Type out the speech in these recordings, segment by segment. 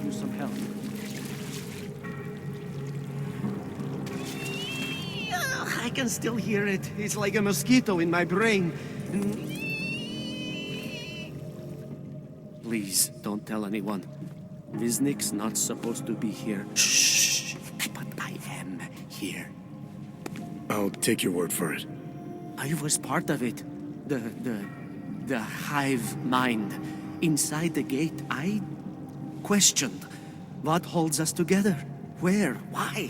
use some help. I can still hear it. It's like a mosquito in my brain. Please, don't tell anyone. Viznik's not supposed to be here. Shh. But I am here. I'll take your word for it. I was part of it. The hive mind. Inside the gate, I questioned what holds us together. Where? Why?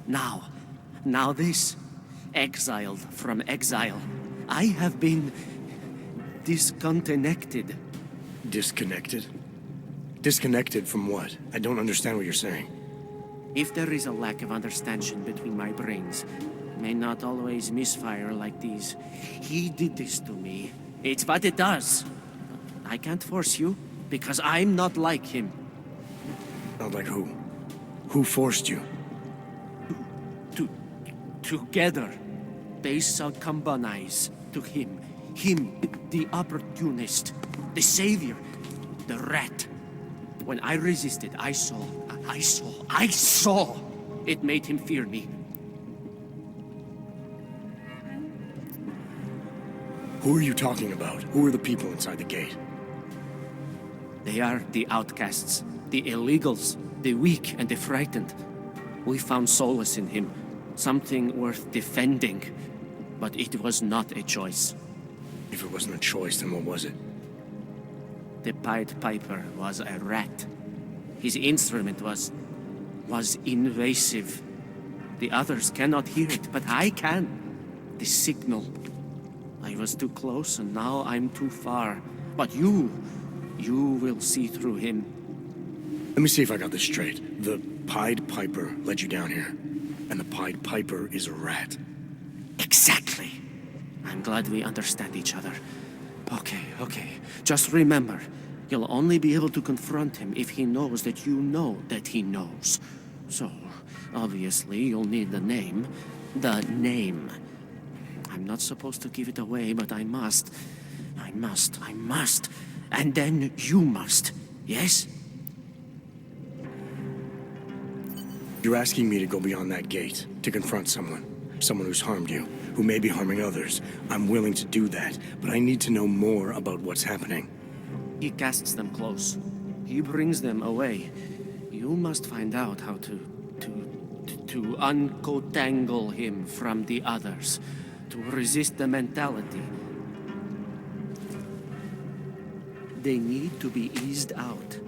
Now this. Exiled from exile. I have been disconnected. Disconnected? Disconnected from what? I don't understand what you're saying. If there is a lack of understanding between my brains, may not always misfire like these. He did this to me. It's what it does. I can't force you, because I'm not like him. Not like who? Who forced you? Together, they succumbanize to him. Him, the opportunist, the savior, the rat. When I resisted, I saw. It made him fear me. Who are you talking about? Who are the people inside the gate? They are the outcasts, the illegals, the weak and the frightened. We found solace in him, something worth defending, but it was not a choice. If it wasn't a choice, then what was it? The Pied Piper was a rat. His instrument was invasive. The others cannot hear it, but I can. The signal. I was too close, and now I'm too far. But you will see through him. Let me see if I got this straight. The Pied Piper led you down here, and the Pied Piper is a rat. Exactly. I'm glad we understand each other. Okay. Just remember, you'll only be able to confront him if he knows that you know that he knows. So, obviously, you'll need the name. The name. I'm not supposed to give it away, but I must. And then you must. Yes? You're asking me to go beyond that gate, to confront someone who's harmed you, who may be harming others. I'm willing to do that, but I need to know more about what's happening. He casts them close. He brings them away. You must find out how to uncotangle him from the others, to resist the mentality. They need to be eased out.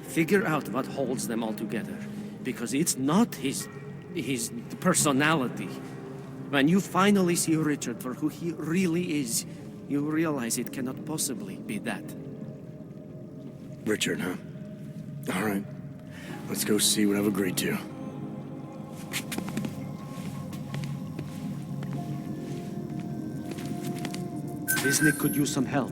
Figure out what holds them all together, because it's not his personality. When you finally see Richard for who he really is, you realize it cannot possibly be that. Richard, huh? All right. Let's go see what I've agreed to. Viznik could use some help.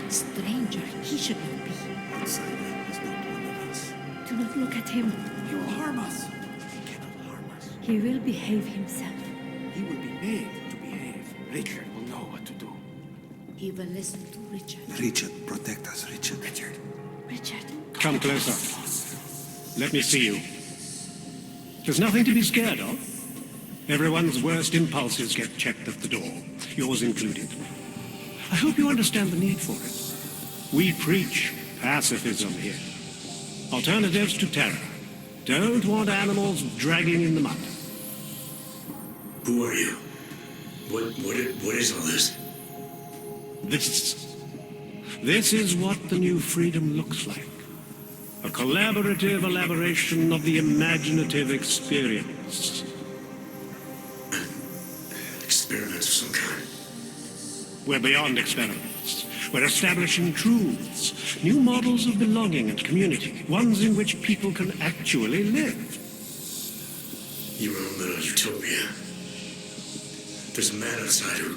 Stranger, he should not be. He's not one of us. Do not look at him. He will harm us. He cannot harm us. He will behave himself. He will be made to behave. Richard will know what to do. He will listen to Richard. Richard, protect us, Richard. Richard. Come closer. Let me see you. There's nothing to be scared of. Everyone's worst impulses get checked at the door, yours included. I hope you understand the need for it. We preach pacifism here. Alternatives to terror. Don't want animals dragging in the mud. Who are you? What is all this? This is what the new freedom looks like. A collaborative elaboration of the imaginative experience. Experiment of some kind. We're beyond experiments. We're establishing truths, new models of belonging and community, ones in which people can actually live. You were in a little utopia. There's a man outside who...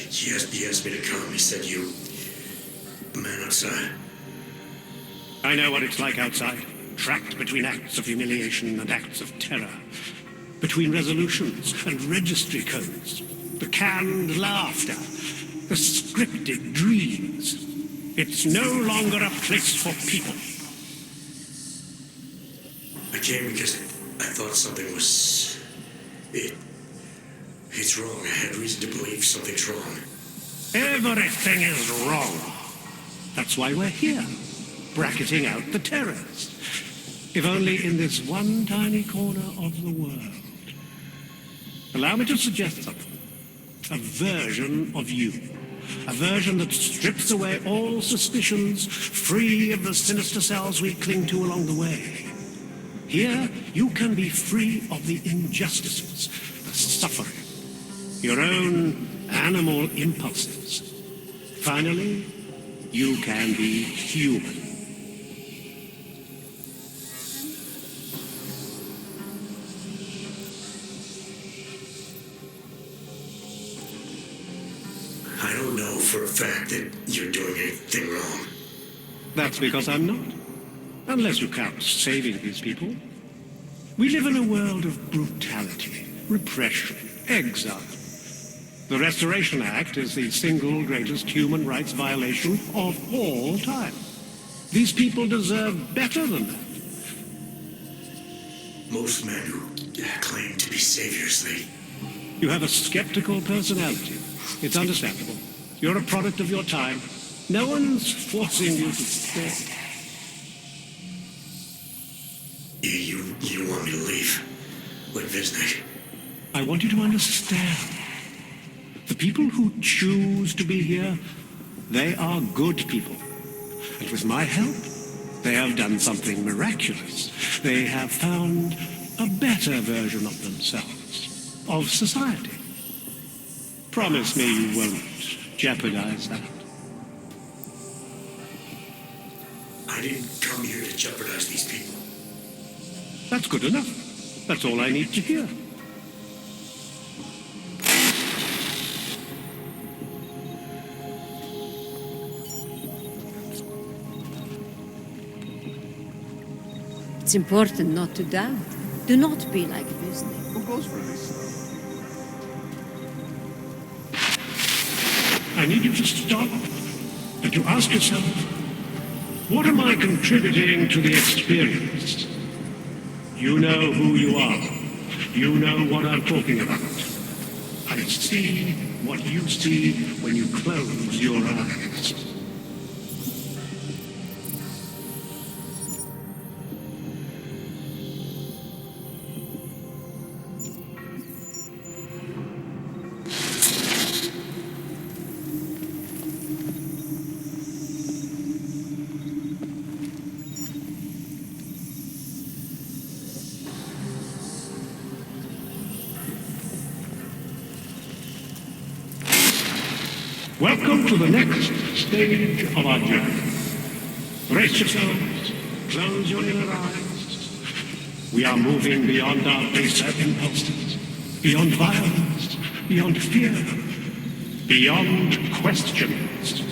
He asked me to come. He said you... The man outside. I know what it's like outside, trapped between acts of humiliation and acts of terror, between resolutions and registry codes. The canned laughter, the scripted dreams. It's no longer a place for people. I came because I thought something was... It's wrong. I had reason to believe something's wrong. Everything is wrong. That's why we're here, bracketing out the terrors. If only in this one tiny corner of the world. Allow me to suggest something. A version of you. A version that strips away all suspicions, free of the sinister cells we cling to along the way. Here, you can be free of the injustices, the suffering, your own animal impulses. Finally, you can be human. I don't know for a fact that you're doing anything wrong. That's because I'm not. Unless you count saving these people. We live in a world of brutality, repression, exile. The Restoration Act is the single greatest human rights violation of all time. These people deserve better than that. Most men who claim to be saviors, You have a skeptical personality. It's understandable. You're a product of your time. No one's forcing you to stay. You want me to leave? Like Visnik? I want you to understand. The people who choose to be here, they are good people. And with my help, they have done something miraculous. They have found a better version of themselves, of society. Promise me you won't jeopardize that. I didn't come here to jeopardize these people. That's good enough. That's all I need to hear. It's important not to doubt. Do not be like Visnik. Who goes for this? I need you to stop and to ask yourself, what am I contributing to the experience? You know who you are. You know what I'm talking about. I see what you see when you close your eyes. Welcome to the next stage of our journey. Brace yourselves, close your inner eyes. We are moving beyond our baser impulses, beyond violence, beyond fear, beyond questions.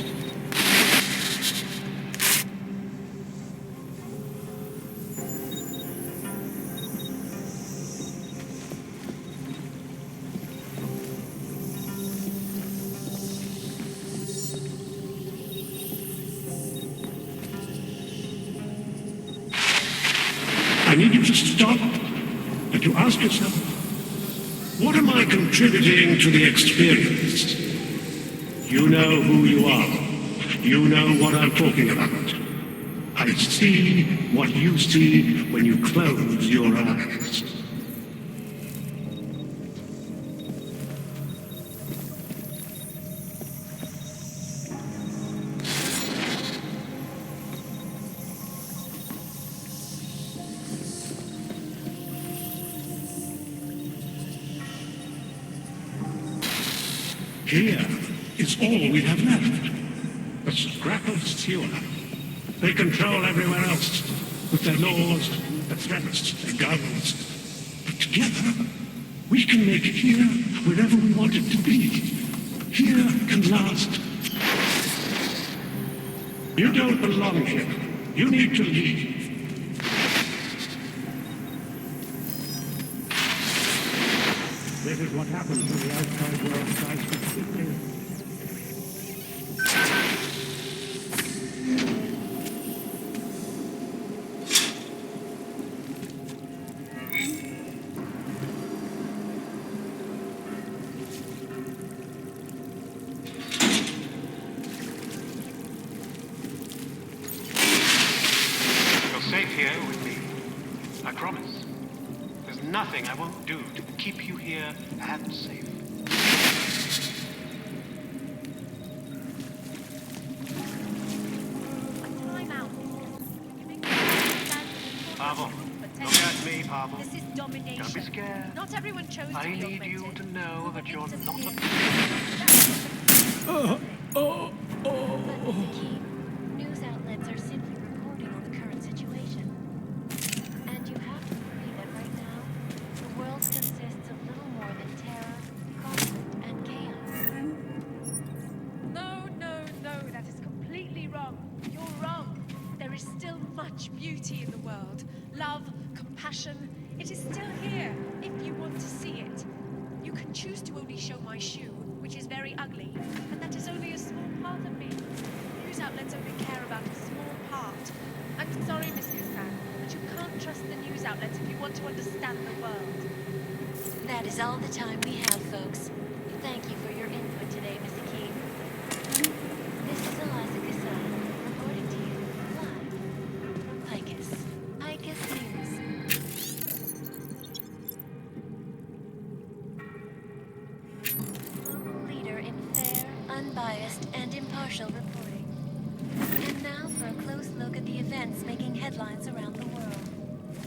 I need you to stop and to ask yourself, what am I contributing to the experience? You know who you are. You know what I'm talking about. I see what you see when you close your eyes. Here is all we have left. A scrap of sewer. They control everywhere else with their laws, their threats, their guns. But together, we can make here wherever we want it to be. Here can last. You don't belong here. You need to leave. This is what happens when the outside world tries to creep in. You're safe here with me. I promise. There's nothing I won't do to keep you here and safe. Pavel, look at me, Pavel. This is domination. Don't be scared. Not everyone chose to I be your need you printed. to know that you're It's a not fear. a... But Mr. Keene, news outlets are simply reporting on the current situation. And you have to agree that right now, the world consists of little more than terror, conflict, and chaos. No, that is completely wrong. You're wrong. There is still much beauty in the world. Love, compassion. It is still here, if you want to see it. You can choose to only show my shoe, which is very ugly, and that is only a small part of me. News outlets only care about a small part. I'm sorry, Miss Cassan, but you can't trust the news outlets if you want to understand the world. That is all the time we have, folks. Thank you for your input today, Mr. Keene. This is Eliza Cassan, reporting to you live from Picus. Picus News. Global leader in fair, unbiased, and impartial reporting. And now for a close look at the events making headlines around the world.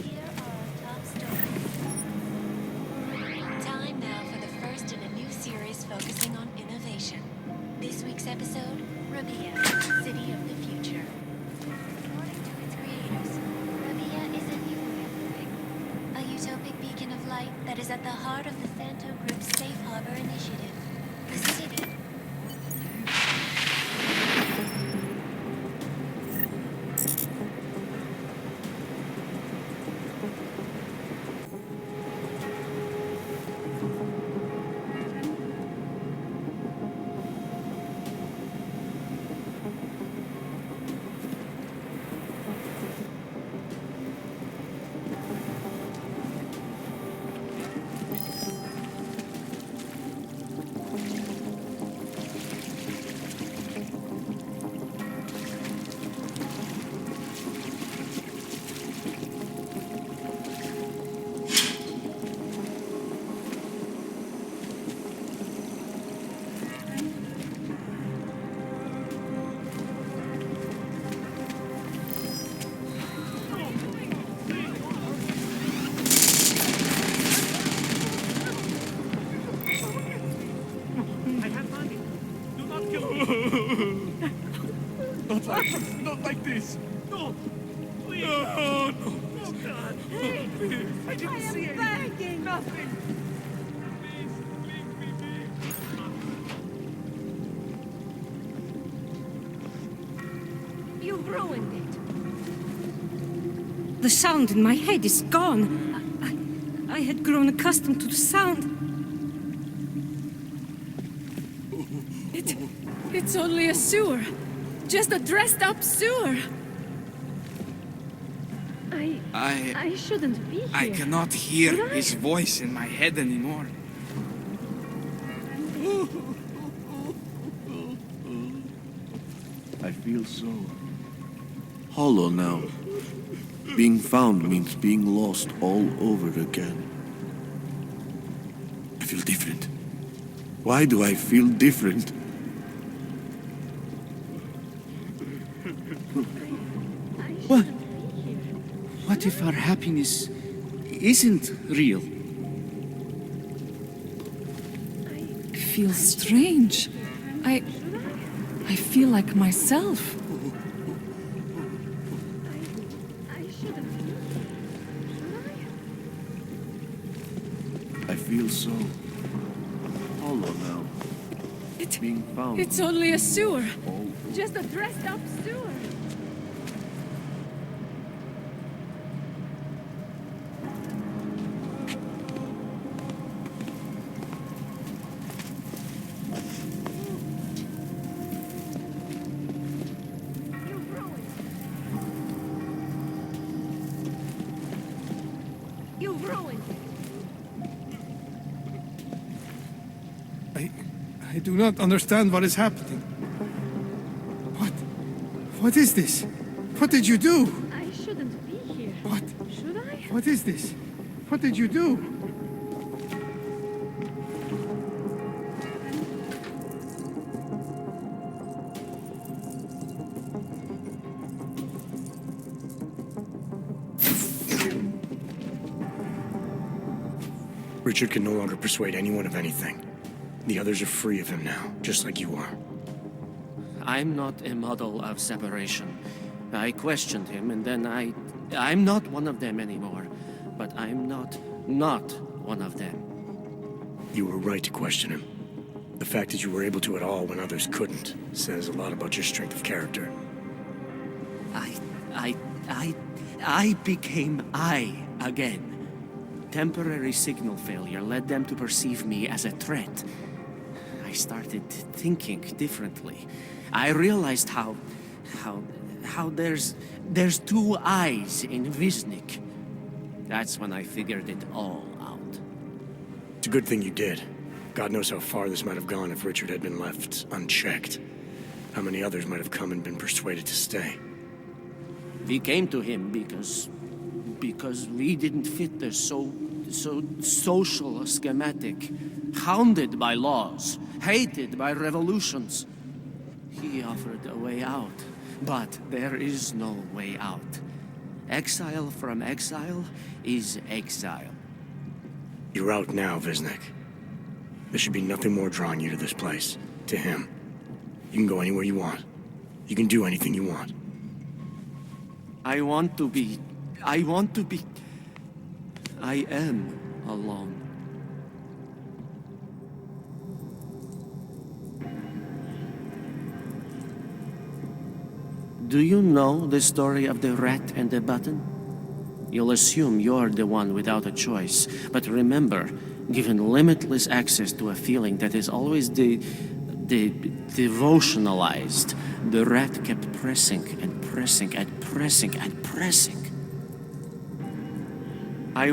Here are our top stories. Time now for the first in a new series focusing on innovation. This week's episode, Rabia, City of the Future. According to its creators, Rabia is a new way of living. A utopic beacon of light that is at the heart of the Santo Group's Safe Harbor initiative. The city. I have money. Do not kill me. Not like this. No. Please. No. Oh, God. Hey, Please. I am begging. Nothing. Please, leave me be. You've ruined it. The sound in my head is gone. I had grown accustomed to the sound. It's only a sewer. Just a dressed up sewer. I shouldn't be here. I cannot hear his voice in my head anymore. I feel so hollow now. Being found means being lost all over again. I feel different. Why do I feel different? What if our happiness isn't real? I feel strange. I feel like myself. I feel so hollow now. Being found. It's only a sewer. Just a dressed up sewer. You'll ruin it. I do not understand what is happening. What is this? What did you do? I shouldn't be here. What? Should I? What is this? What did you do? Richard can no longer persuade anyone of anything. The others are free of him now, just like you are. I'm not a model of separation. I questioned him, and then I'm not one of them anymore. But I'm not one of them. You were right to question him. The fact that you were able to at all when others couldn't says a lot about your strength of character. I became I again. Temporary signal failure led them to perceive me as a threat. I started thinking differently. I realized how there's two eyes in Wisnik. That's when I figured it all out. It's a good thing you did. God knows how far this might have gone if Richard had been left unchecked. How many others might have come and been persuaded to stay. We came to him because we didn't fit the so social schematic, hounded by laws, hated by revolutions. He offered a way out, but there is no way out. Exile from exile is exile. You're out now, Wisnik. There should be nothing more drawing you to this place, to him. You can go anywhere you want. You can do anything you want. I am alone. Do you know the story of the rat and the button? You'll assume you're the one without a choice. But remember, given limitless access to a feeling that is always devotionalized, the rat kept pressing and pressing and pressing and pressing. I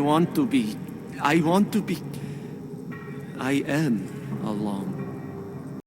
am alone.